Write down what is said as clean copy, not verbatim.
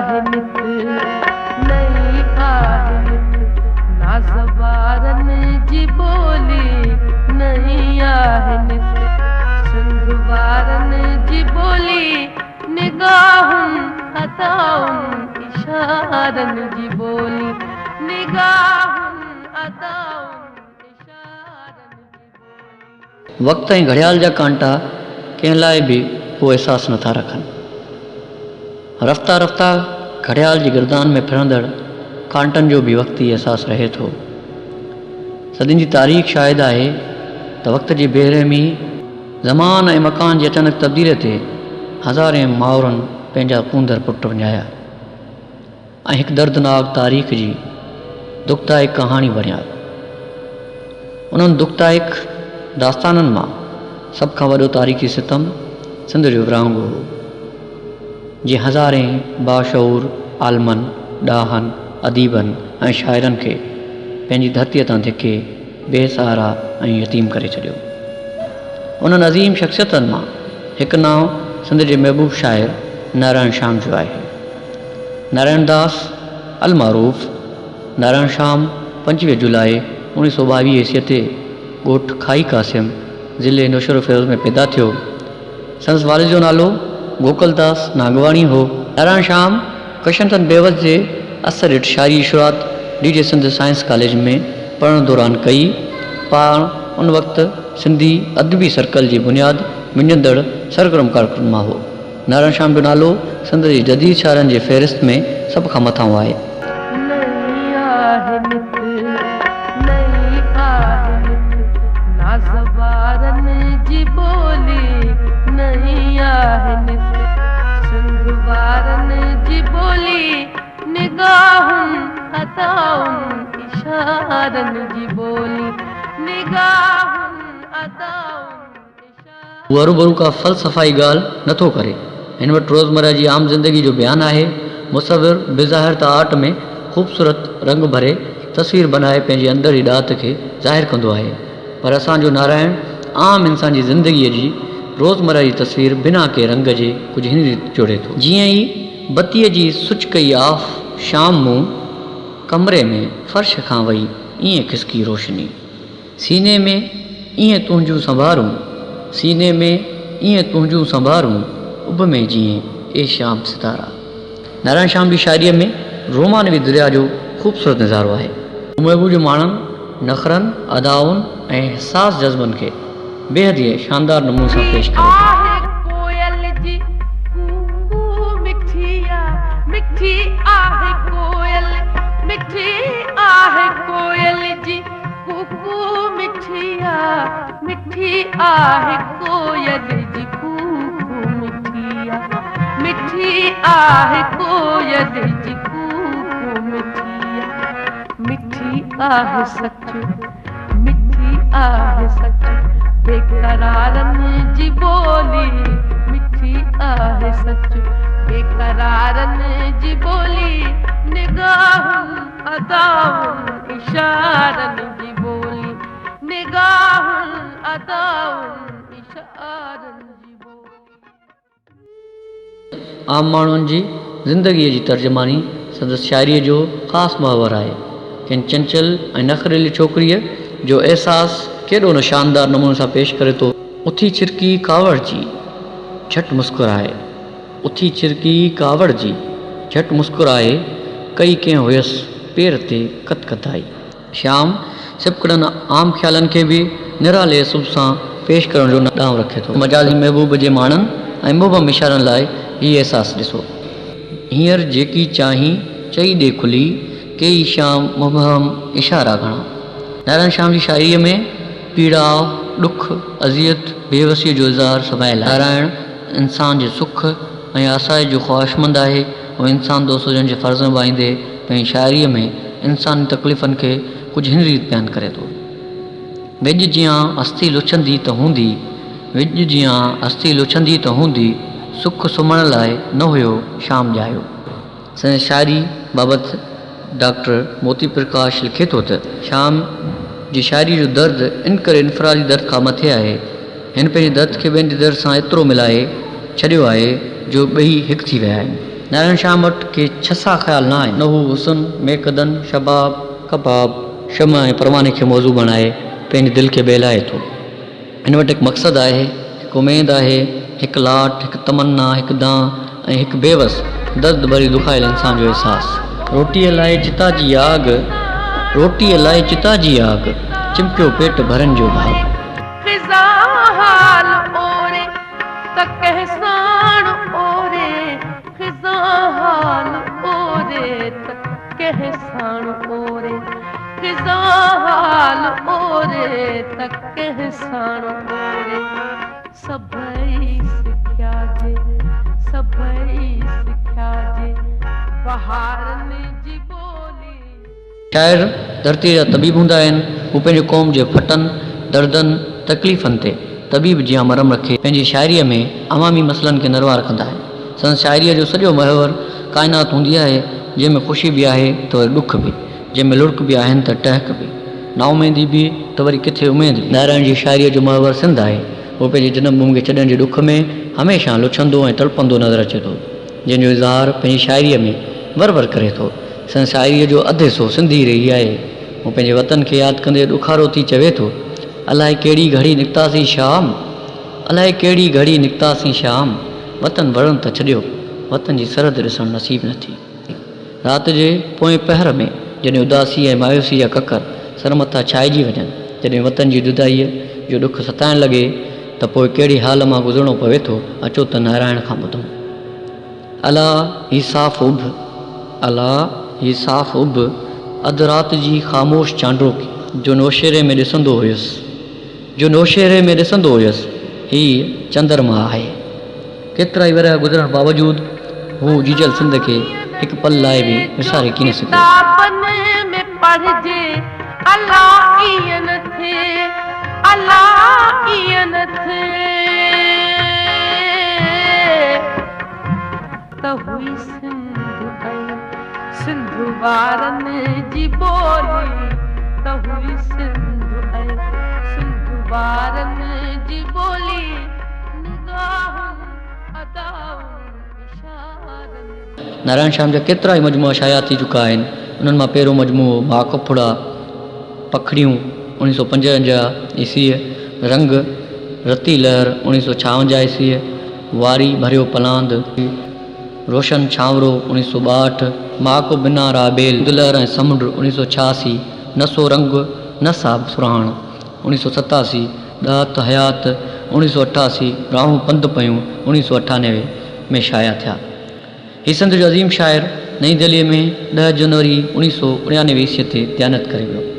आहे नित नई आहे नित नाज़वारन जी ॿोली नई आहे नित सिंध वारन जी ॿोली निगाहुनि अदाउनि इशारन जी ॿोली निगाहुनि अदाउनि इशारन जी ॿोली। वक़्त ऐं घड़ियाल जा कांटा कंहिं लाइ बि को अहसासु नथा रखनि। रफ़्ता रफ़्ता घड़ियाल जी गिरदान में फिरंदड़ कांटनि जो बि वक़्ती अहसासु रहे थो। सदियुनि जी तारीख़ शायदि आहे त वक़्त जी बेरहमी ज़मान ऐं मकान जी अचानक तब्दीलीअ ते हज़ारे माउरनि पंहिंजा कूंदर पुट विञाया ऐं हिकु दर्दनाक तारीख़ जी दुखदायक कहाणी बणिया। उन्हनि दुखदायक दास्ताननि मां सभ खां वॾो तारीख़ी सितम सिंध जो विरहाङो हो, जीअं हज़ारे बाशऊर आलमनि, ॾाहनि, अदीबनि ऐं शाइरनि खे पंहिंजी धरतीअ तां धिके बेसहारा ऐं यतीम करे छॾियो। उन्हनि अज़ीम शख़्सियतनि मां हिकु नाव सिंध जे महबूब शाइर नारायण श्याम जो आहे। नारायण दास अलमारूफ़ नारायण श्याम 25 जुलाई 1922 ईस्वीअ ते ॻोठ खाई कासिम ज़िले नौशर फ़िरोज़ में पैदा थियो। संदसि वालिद जो नालो गोकलदास नागवाणी हो। नारायण श्याम कशनचंद बेवस जे असर हेठि शाइरी शुरूआत डीजे सिंध साइंस कॉलेज में पढ़ण दौरान कई। पाण उन वक़्तु सिंधी अदबी सर्कल जी बुनियादु विञंदड़ सरगर्म कारकुन मां हो। नारायण श्याम जो नालो सिंध जी जदीद शाइरनि जे फ़हिरिस्त में सभ खां मथां आहे। नई आहे नित नई आहे नित नाज़वारन जी ॿोली नई आहे नित सिंध वारन जी ॿोली निगाहुनि अदाउनि इशारन जी ॿोली निगाहुनि अदाउनि इशारन। उहो हरूभरू का फ़लसफ़ाई ॻाल्हि नथो करे। हिन वटि रोज़मर्रा जी आम ज़िंदगी जो बयानु आहे। मुसविर बेज़ाहिर त आर्ट में ख़ूबसूरत रंग भरे तस्वीर बनाए पंहिंजे अंदर जी ॾात खे ज़ाहिर कंदो आहे। पर असांजो नारायण आम इंसान जी ज़िंदगीअ जी रोज़मर्रा जी तस्वीर बिना के रंग जे कुझु हिन रीति जोड़े थो। जीअं ई बत्तीअ जी सुच कई आफ़ शाम मूं कमरे में फ़र्श खां वई ईअं खिसकी रोशनी सीने में ईअं तुंहिंजूं संभारूं सीने में ईअं तुंहिंजूं संभारूं उब में जीअं ए शाम सितारा। नारायण श्याम जी शाइरीअ में रोमानवी दुनिया जो ख़ूबसूरत नज़ारो आहे। महबूब जो माण्हुनि नख़रनि अदाउनि ऐं हिसास जज़्बनि खे बेहद ई शानदार नमूने सां पेश करे। कोयल जी कूकू मिठिया मिठी आहे कोयल मिठी आहे कोयल जी कूकू मिठिया मिठी आहे कोयल जी कूकू मिठिया मिठी आहे कोयल जी कूकू मिठिया मिठी आहे सच मिठी आहे सच बेकरारन जी ॿोली मिठी आहे सच बेकरारन जी ॿोली निगाहुनि अदाउनि इशारन जी ॿोली निगाहुनि अदाउनि इशारन जी ॿोली। आम माण्हुनि जी ज़िंदगीअ जी तर्जमानी संदसि शाइरीअ जो ख़ासि महवर आहे। कंहिं चंचल ऐं नख़रेली छोकिरीअ जो अहसासु केॾो न शानदार नमूने सां पेश करे थो। उथी छिरकी कावड़ जी झट मुस्कुराए उथी छिरकी कावड़ जी झट मुस्कुराए कई कंहिं हुयसि पेर ते कतकताई। श्याम सिपकड़नि आम ख़्यालनि खे बि निराले असुब सां पेश करण जो ॾांहुं रखे थो। मजाज़ी महबूब जे माण्हुनि ऐं मुबहम इशारनि लाइ हीउ अहसासु ॾिसो। हींअर जेकी चाहीं चई ॾे खुली कई शाम मुबहम इशारा घणा। नारायण श्याम जी शाइरीअ में पीड़ा ॾुख अज़ियत बेवसीअ जो इज़हार समायल आहे। नारायण इंसान जे सुख ऐं आसाइश जो ख़्वाहिशमंद आहे ऐं इंसान दोस्त हुजण जे फ़र्ज़ निभाईंदे पंहिंजी शाइरीअ में इंसानी तकलीफ़ुनि खे कुझु हिन रीति बयानु करे थो। विॼ जीअं अस्थि लुछंदी त हूंदी विॼ जीअं अस्थि लुछंदी त हूंदी सुख सुम्हण लाइ न हुयो शाम ॼायो। संदसि शाइरी बाबति डॉक्टर मोती प्रकाश लिखे थो त श्याम जी शाइरी जो दर्द इन करे इनफरादी दर्द खां मथे आहे। हिन पंहिंजे दर्द खे ॿियनि जे दर्द सां एतिरो मिलाए छॾियो आहे जो ॿई हिकु थी विया आहिनि। नारायण शाह वटि के छसा ख़्याल न आहे, न हू हुसन मेकदन शबाब कबाब शमा ऐं परवाने खे मौज़ू बणाए पंहिंजी दिलि खे बहिलाए थो। हिन वटि हिकु मक़सदु आहे, हिकु उमेदु आहे, हिकु लाट, हिकु तमन्ना, हिकु दां ऐं हिकु बेवस दर्द भरी दुखायल इंसान जो अहसासु। रोटीअ लाइ चिता जी आग, रोटीअ लाइ चिता जी आग, चिमकियो पेट भरनि जो भाग। ख़िज़ा हाल ओरे त कहसाण ओरे, ख़िज़ा हाल ओरे त कहसाण ओरे, ख़िज़ा हाल ओरे त कहसाण ओरे। सभई सिख्या जे, सभई सिख्या जे, बहारनि जी ॿोली। शाइर धरती जा तबीब हूंदा आहिनि, हू पंहिंजे क़ौम जे फटनि दर्दनि तकलीफ़ुनि ते तबीब जीअं मरम रखे पंहिंजी शाइरीअ में अवामी मसइलनि खे नरवा रखंदा आहिनि। संदसि शाइरीअ जो सॼो महवर काइनात हूंदी आहे, जंहिंमें ख़ुशी बि आहे त वरी ॾुख बि, जंहिंमें लुड़क बि आहिनि त टहक बि, नाउमेदी बि त वरी किथे उमेद बि। नारायण जी शाइरीअ जो महवर सिंध आहे, उहो पंहिंजे जनम भूमि खे छॾण जे ॾुख में हमेशह लुछंदो ऐं तड़पंदो नज़र अचे थो, जंहिंजो इज़हार पंहिंजी शाइरीअ में वर वर करे थो। संदसि शाइरीअ जो अधु हिसो सिंधी रही आहे। हू पंहिंजे वतन खे यादि कंदे ॾुखारो थी चवे थो, अलाए कहिड़ी घड़ी निकितासीं शाम, अलाए कहिड़ी घड़ी निकितासीं शाम, वतन वणनि त छॾियो, वतन जी सरहद ॾिसणु नसीब न थी। राति जे पोएं पहर में जॾहिं उदासी ऐं मायूसी जा ककर सर मथां छाइजी वञनि, जॾहिं वतन जी जुदाईअ जो ॾुख सताइण लॻे त पोइ कहिड़ी हाल मां गुज़रणो पवे थो, अचो त नारायण खां ॿुधूं। अला ही साफ़ उभ, अला ही साफ़ उभ, अधु राति जी ख़ामोश चांडो जो नौशेरे में ॾिसंदो हुयुसि, जो नौशेरे में ॾिसंदो हुयुसि, हीउ चंद्रमा आहे। केतिरा ई वरह गुज़रण बावजूदु हू जीजल सिंध खे हिकु पल लाइ बि विसारे कीन सघियो। किताबनि में पढ़जे अला ईअं न थिए, अला ईअं न थिए त हुई सिंध ऐं सिंध वारनि जी ॿोली, त हुई सिंध ऐं सिंध वारनि जी ॿोली। निगाहुनि अदाउनि इशारनि। नारायण शाह जा केतिरा ई मजमूआ शाया थी चुका आहिनि। उन्हनि मां पहिरियों मजमूओ मां कफड़ा पखड़ियूं 1955 ईस्वीअ, रंग रती लहर 1956 ईस्वीअ, वारी भरियो पलांद, रोशन छांवरो 1962, मां को बिना राबेल, दुलहर ऐं समुंड 1986, नसो रंग नसाब सुराण 1987, ॾात हयात 1988, राहूं पंध पयूं 1998 में शाया थिया। हीउ सिंध जो अज़ीम शाइर नई दिल्लीअ में 10 जनवरी 1999 ईस्वीअ ते दयानत करे वियो।